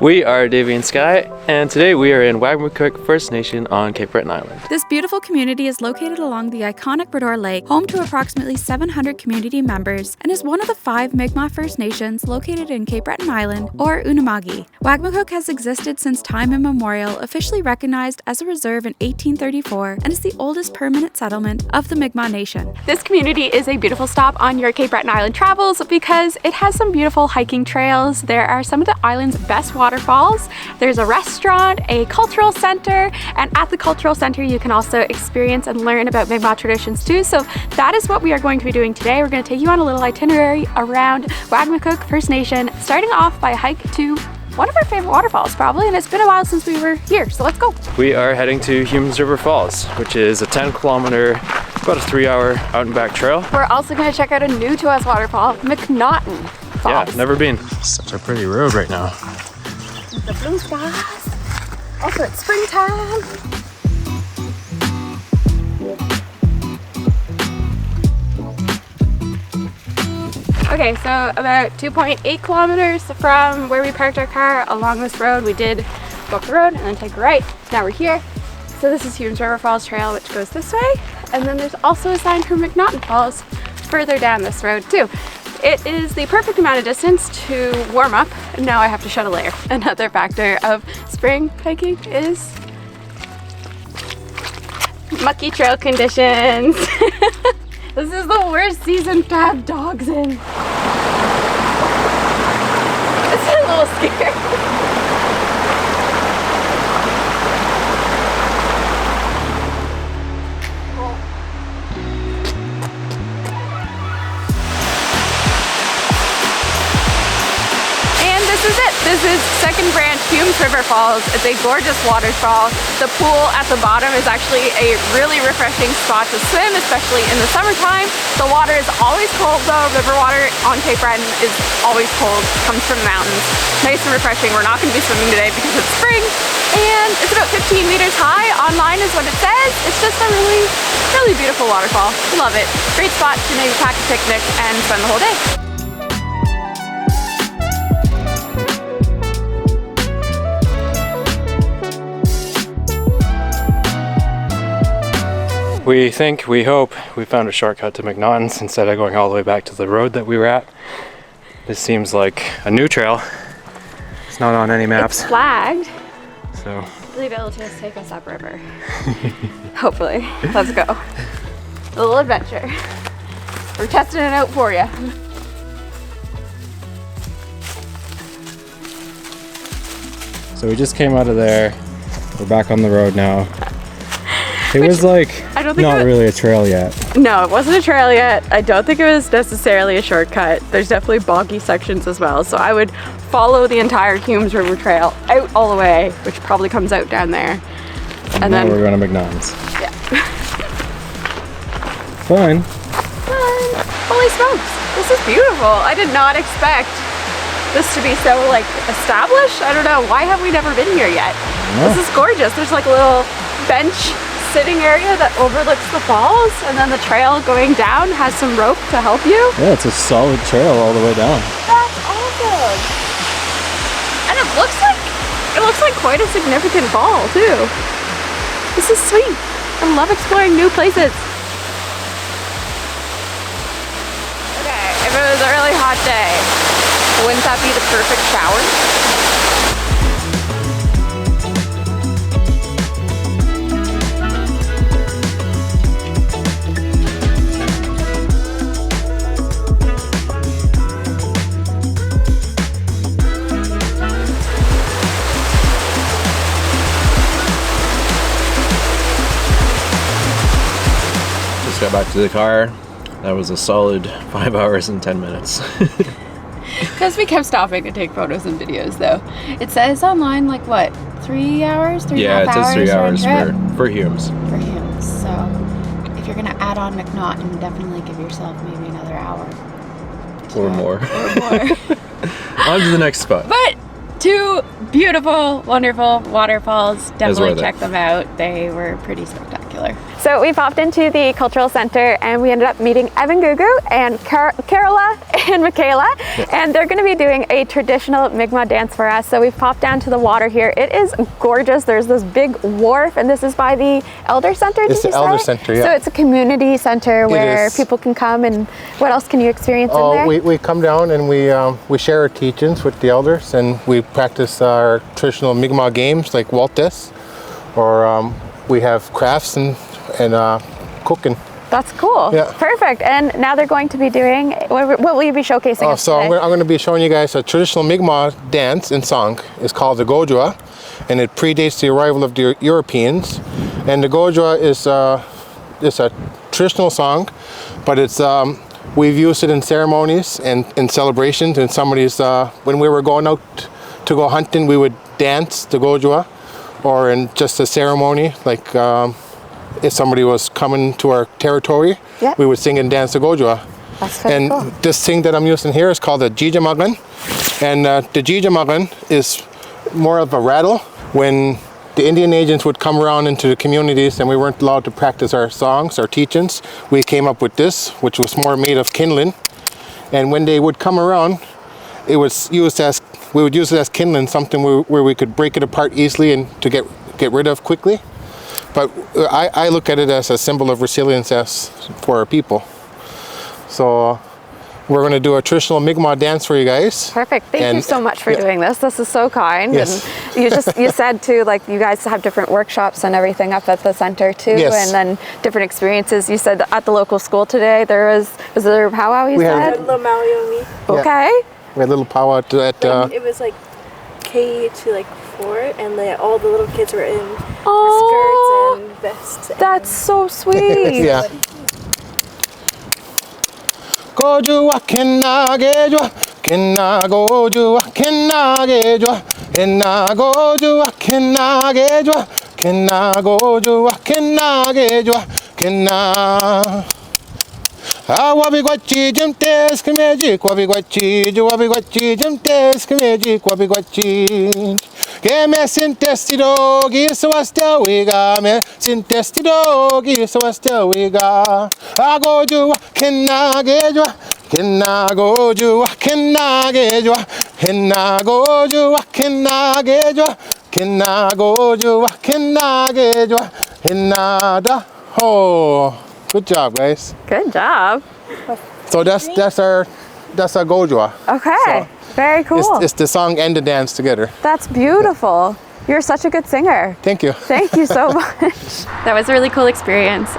We are daveyandsky, and today we are in Wagmatcook First Nation on Cape Breton Island. This beautiful community is located along the iconic Breton Lake, home to approximately 700 community members, and is one of the 5 Mi'kmaq First Nations located in Cape Breton Island, or Unama'ki. Wagmatcook has existed since time immemorial, officially recognized as a reserve in 1834, and is the oldest permanent settlement of the Mi'kmaq Nation. This community is a beautiful stop on your Cape Breton Island travels because it has some beautiful hiking trails. There are some of the island's best waterfalls. There's a restaurant, a cultural center, and at the cultural center you can also experience and learn about Mi'kmaq traditions too. So that is what we are going to be doing today. We're going to take you on a little itinerary around Wagmatcook First Nation, starting off by a hike to one of our favorite waterfalls probably, and it's been a while since we were here, so let's go. We are heading to Humes River Falls, which is a 10-kilometer, about a 3-hour out and back trail. We're also going to check out a new to us waterfall, MacNaughton Falls. Yeah, never been. Such a pretty road right now. The blue skies. Also it's springtime. Okay, so about 2.8 kilometers from where we parked our car along this road. We did go up the road and then take a right. Now we're here. So this is Humes River Falls Trail, which goes this way. And then there's also a sign for MacNaughton Falls further down this road too. It is the perfect amount of distance to warm up. And now I have to shed a layer. Another factor of spring hiking is mucky trail conditions. This is the worst season to have dogs in. This is a little scary. This is Second Branch Humes River Falls. It's a gorgeous waterfall. The pool at the bottom is actually a really refreshing spot to swim, especially in the summertime. The water is always cold though. River water on Cape Breton is always cold, comes from the mountains. Nice and refreshing. We're not going to be swimming today because it's spring, and it's about 15 meters high. Online is what it says. It's just a really, really beautiful waterfall. Love it. Great spot to maybe pack a picnic and spend the whole day. We hope we found a shortcut to MacNaughton's instead of going all the way back to the road that we were at. This seems like a new trail. It's not on any maps. It's flagged. So I believe it'll just take us upriver. Hopefully. Let's go. A little adventure. We're testing it out for you. So we just came out of there. We're back on the road now. It was like not really a trail yet. No, it wasn't a trail yet. I don't think it was necessarily a shortcut. There's definitely boggy sections as well. So I would follow the entire Humes River Trail out all the way, which probably comes out down there. And then we're going to MacNaughton's. Yeah. Fun. Fun. Holy smokes. This is beautiful. I did not expect this to be so like established. I don't know. Why have we never been here yet? This is gorgeous. There's like a little bench sitting area that overlooks the falls, and then the trail going down has some rope to help you. Yeah, it's a solid trail all the way down. That's awesome. And it looks like quite a significant fall too. This is sweet. I love exploring new places. Okay, if it was a really hot day, wouldn't that be the perfect shower? Got back to the car. That was a solid 5 hours and 10 minutes. Because we kept stopping to take photos and videos though. It says online like what, 3 hours? 3.5 yeah, it says 3 hours for Humes. For Humes. So if you're gonna add on MacNaughton, definitely give yourself maybe another hour. Or more. Or more. On to the next spot. But 2 beautiful, wonderful waterfalls. Definitely check them out. They were pretty spectacular. spectacular. So we popped into the cultural center and we ended up meeting Evan GooGoo and Karala and Makayla, and they're going to be doing a traditional Mi'kmaq dance for us. So we've popped down to the water here. It is gorgeous. There's this big wharf, and this is by the Elder Center. It's the Elder Center, yeah. So it's a community center where people can come, and what else can you experience in there? We come down and we share our teachings with the elders, and we practice our traditional Mi'kmaq games like Waltis, or we have crafts and cooking. That's cool. Yeah. Perfect. And now they're going to be doing, what will you be showcasing us So today? I'm going to be showing you guys a traditional Mi'kmaq dance and song. It's called the Gojua, and it predates the arrival of the Europeans. And the Gojua is a traditional song, but it's we've used it in ceremonies and in celebrations. And some of these, when we were going out to go hunting, we would dance the Gojua, or in just a ceremony, like if somebody was coming to our territory, we would sing and dance the Gojua. That's very And cool. this thing that I'm using here is called the Jijamagan. And the Jijamagan is more of a rattle. When the Indian agents would come around into the communities and we weren't allowed to practice our songs, our teachings, we came up with this, which was more made of kindling. And when they would come around, it was used as, we would use it as kindling, something where we could break it apart easily and to get rid of quickly. But I look at it as a symbol of resilience for our people. So we're going to do a traditional Mi'kmaq dance for you guys. Perfect. Thank you so much for doing this. This is so kind. Yes. And you said too, like you guys have different workshops and everything up at the center too, Yes. and then different experiences. You said at the local school today there was there a powwow you said? Lamaomi. Okay. We had a little powwow at It was like K to like 4, and all the little kids were in Oh, skirts and vests. that's so sweet. yeah. Gojua kenagejua, kenagojua, kenagejua, kenagojua, kenagejua, kenagojua, kenagejua, kenagojua. Wabi guachi jim tes magic, wabi guachi jim tes magic, wabi guachi. Que me sintestido, giso hasta wiga, me sintestido, giso hasta wiga. Agojua, kenagejua, kenagojua, kenagejua, kenagojua, kenagejua, kenagojua, kenagejua, kenada. Oh. Good job, guys. Good job. So that's our Gojua. Okay. Very cool. It's the song and the dance together. That's beautiful. You're such a good singer. Thank you. Thank you so much. That was a really cool experience.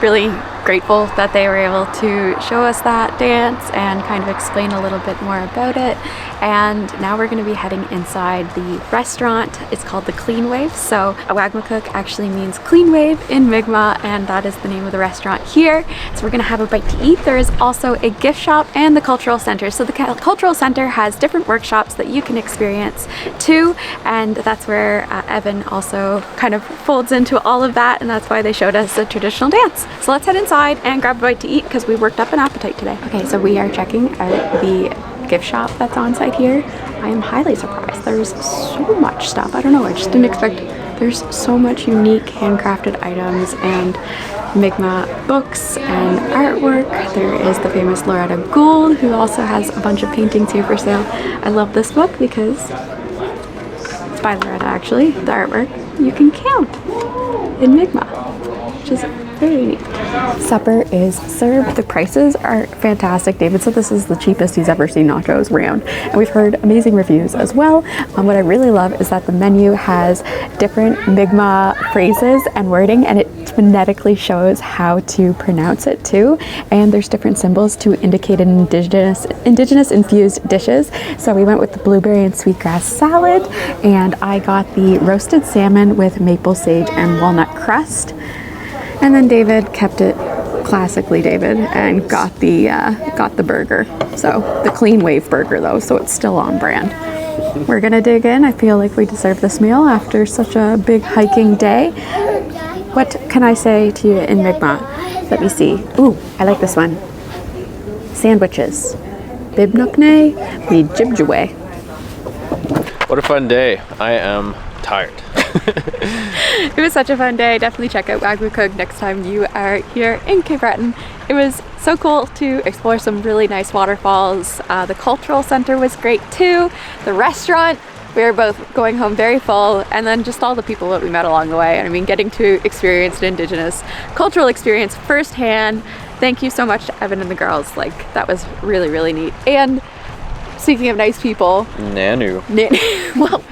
Really grateful that they were able to show us that dance and kind of explain a little bit more about it. And now we're going to be heading inside the restaurant. It's called the CleanWave. So Wagmatcook actually means clean wave in Mi'kmaq, and that is the name of the restaurant here. So we're going to have a bite to eat. There is also a gift shop and the cultural center. So the cultural center has different workshops that you can experience too, and that's where Evan also kind of folds into all of that, and that's why they showed us a traditional dance. So let's head inside and grab a bite to eat because we worked up an appetite today. Okay, so we are checking out the gift shop that's on site here. I am highly surprised. There's so much stuff. I don't know, I just didn't expect. There's so much unique handcrafted items and Mi'kmaq books and artwork. There is the famous Loretta Gould, who also has a bunch of paintings here for sale. I love this book because it's by Loretta actually, the artwork. You can count in Mi'kmaq, which is very neat. Supper is served. The prices are fantastic. David said this is the cheapest he's ever seen nachos around, and we've heard amazing reviews as well. What I really love is that the menu has different Mi'kmaq phrases and wording, and it phonetically shows how to pronounce it too. And there's different symbols to indicate indigenous infused dishes. So we went with the blueberry and sweetgrass salad, and I got the roasted salmon with maple sage and walnut crust. And then David kept it classically David and got the burger. So the CleanWave burger though, so it's still on brand. We're gonna dig in. I feel like we deserve this meal after such a big hiking day. What can I say to you in Mi'kmaq? Let me see. Ooh, I like this one. Sandwiches. Bibnukne, we jibjaway. What a fun day. I am tired. It was such a fun day. Definitely check out Wagmatcook next time you are here in Cape Breton. It was so cool to explore some really nice waterfalls. The cultural center was great too. The restaurant, we were both going home very full, and then just all the people that we met along the way. And I mean, getting to experience an Indigenous cultural experience firsthand. Thank you so much to Evan and the girls. Like, that was really, really neat. And speaking of nice people, Nanu. well,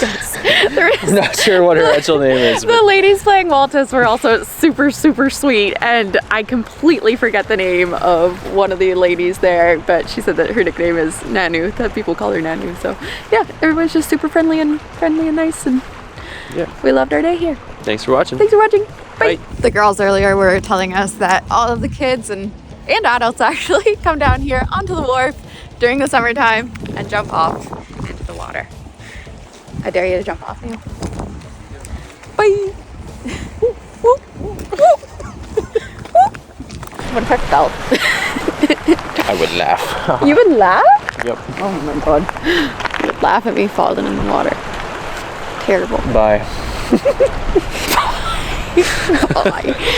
yes, there is. I'm not sure what her actual name is. The ladies playing Waltz were also super, super sweet, and I completely forget the name of one of the ladies there, but she said that her nickname is Nanu, that people call her Nanu. So yeah, everyone's just super friendly and nice, and Yeah. we loved our day here. Thanks for watching. Thanks for watching. Bye. Bye. The girls earlier were telling us that all of the kids and adults actually come down here onto the wharf during the summertime and jump off into the water. I dare you to jump off, Neil. Bye. What if I fell? I would laugh. You would laugh? Yep. Oh my god. You would laugh at me falling in the water. Terrible. Bye. Bye.